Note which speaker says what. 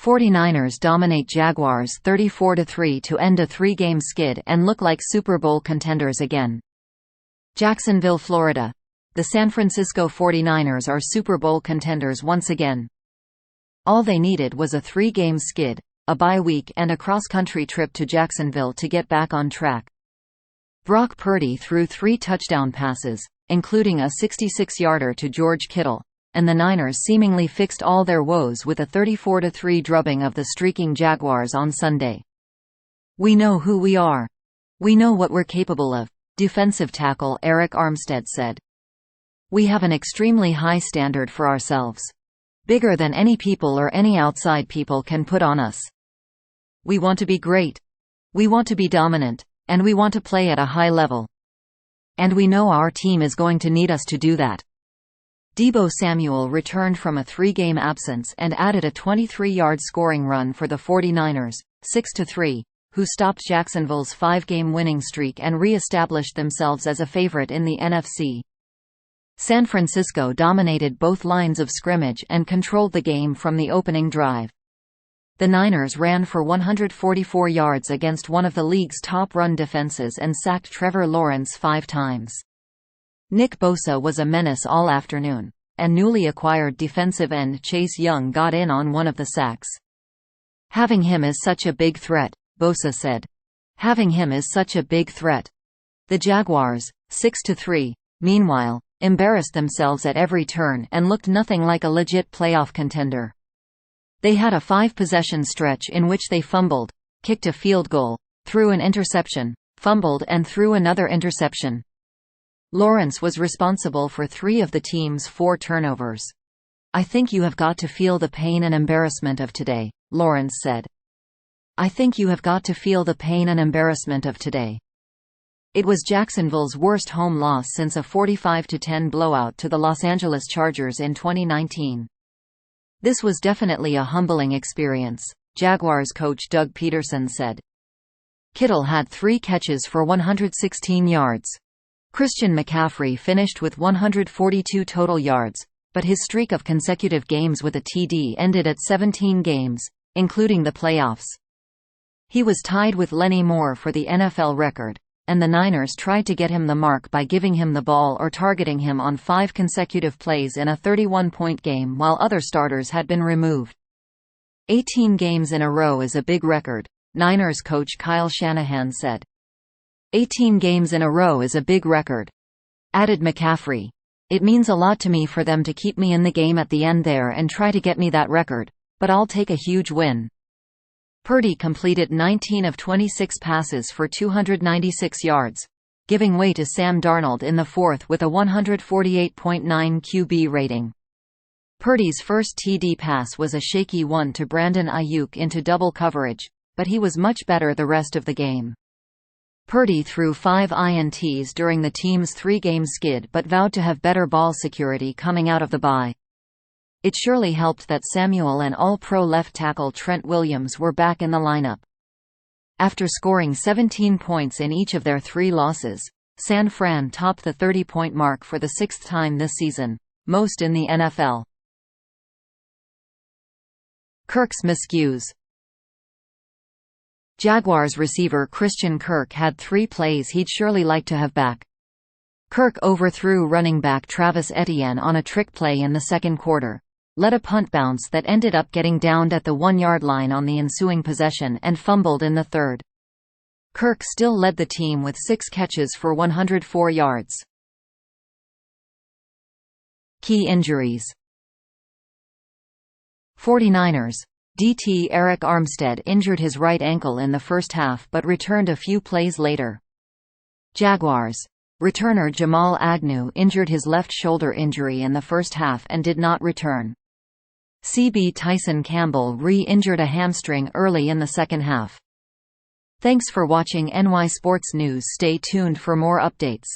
Speaker 1: 49ers dominate Jaguars 34-3 to end a three-game skid and look like Super Bowl contenders again. Jacksonville, Florida. The San Francisco 49ers are Super Bowl contenders once again. All they needed was a three-game skid, a bye week and a cross-country trip to Jacksonville to get back on track. Brock Purdy threw 3 touchdown passes, including a 66-yarder to George Kittle, and the Niners seemingly fixed all their woes with a 34-3 drubbing of the streaking Jaguars on Sunday. "We know who we are. We know what we're capable of," defensive tackle Arik Armstead said. "We have an extremely high standard for ourselves. Bigger than any people or any outside people can put on us. We want to be great. We want to be dominant, and we want to play at a high level. And we know our team is going to need us to do that." Deebo Samuel returned from a 3-game absence and added a 23-yard scoring run for the 49ers, 6-3, who stopped Jacksonville's 5-game winning streak and re-established themselves as a favorite in the NFC. San Francisco dominated both lines of scrimmage and controlled the game from the opening drive. The Niners ran for 144 yards against one of the league's top run defenses and sacked Trevor Lawrence 5 times. Nick Bosa was a menace all afternoon, and newly acquired defensive end Chase Young got in on one of the sacks. "Having him is such a big threat," Bosa said. "Having him is such a big threat." The Jaguars, 6-3, meanwhile, embarrassed themselves at every turn and looked nothing like a legit playoff contender. They had a 5-possession stretch in which they fumbled, kicked a field goal, threw an interception, fumbled and threw another interception. Lawrence was responsible for 3 of the team's 4 turnovers. "I think you have got to feel the pain and embarrassment of today," Lawrence said. "I think you have got to feel the pain and embarrassment of today." It was Jacksonville's worst home loss since a 45-10 blowout to the Los Angeles Chargers in 2019. "This was definitely a humbling experience," Jaguars coach Doug Peterson said. Kittle had 3 catches for 116 yards. Christian McCaffrey finished with 142 total yards, but his streak of consecutive games with a TD ended at 17 games, including the playoffs. He was tied with Lenny Moore for the NFL record, and the Niners tried to get him the mark by giving him the ball or targeting him on 5 consecutive plays in a 31-point game while other starters had been removed. 18 games in a row is a big record, Niners coach Kyle Shanahan said. 18 games in a row is a big record. Added McCaffrey. "It means a lot to me for them to keep me in the game at the end there and try to get me that record, but I'll take a huge win." Purdy completed 19 of 26 passes for 296 yards, giving way to Sam Darnold in the 4th with a 148.9 QB rating. Purdy's first TD pass was a shaky one to Brandon Ayuk into double coverage, but he was much better the rest of the game. Purdy threw 5 INTs during the team's 3-game skid but vowed to have better ball security coming out of the bye. It surely helped that Samuel and All-Pro left tackle Trent Williams were back in the lineup. After scoring 17 points in each of their 3 losses, San Fran topped the 30-point mark for the 6th time this season, most in the NFL. Kirk's miscues. Jaguars receiver Christian Kirk had 3 plays he'd surely like to have back. Kirk overthrew running back Travis Etienne on a trick play in the second quarter, led a punt bounce that ended up getting downed at the 1-yard line on the ensuing possession and fumbled in the third. Kirk still led the team with 6 catches for 104 yards. Key injuries. 49ers. DT Arik Armstead injured his right ankle in the first half but returned a few plays later. Jaguars. Returner Jamal Agnew injured his left shoulder injury in the first half and did not return. CB Tyson Campbell re-injured a hamstring early in the second half. Thanks for watching NY Sports News. Stay tuned for more updates.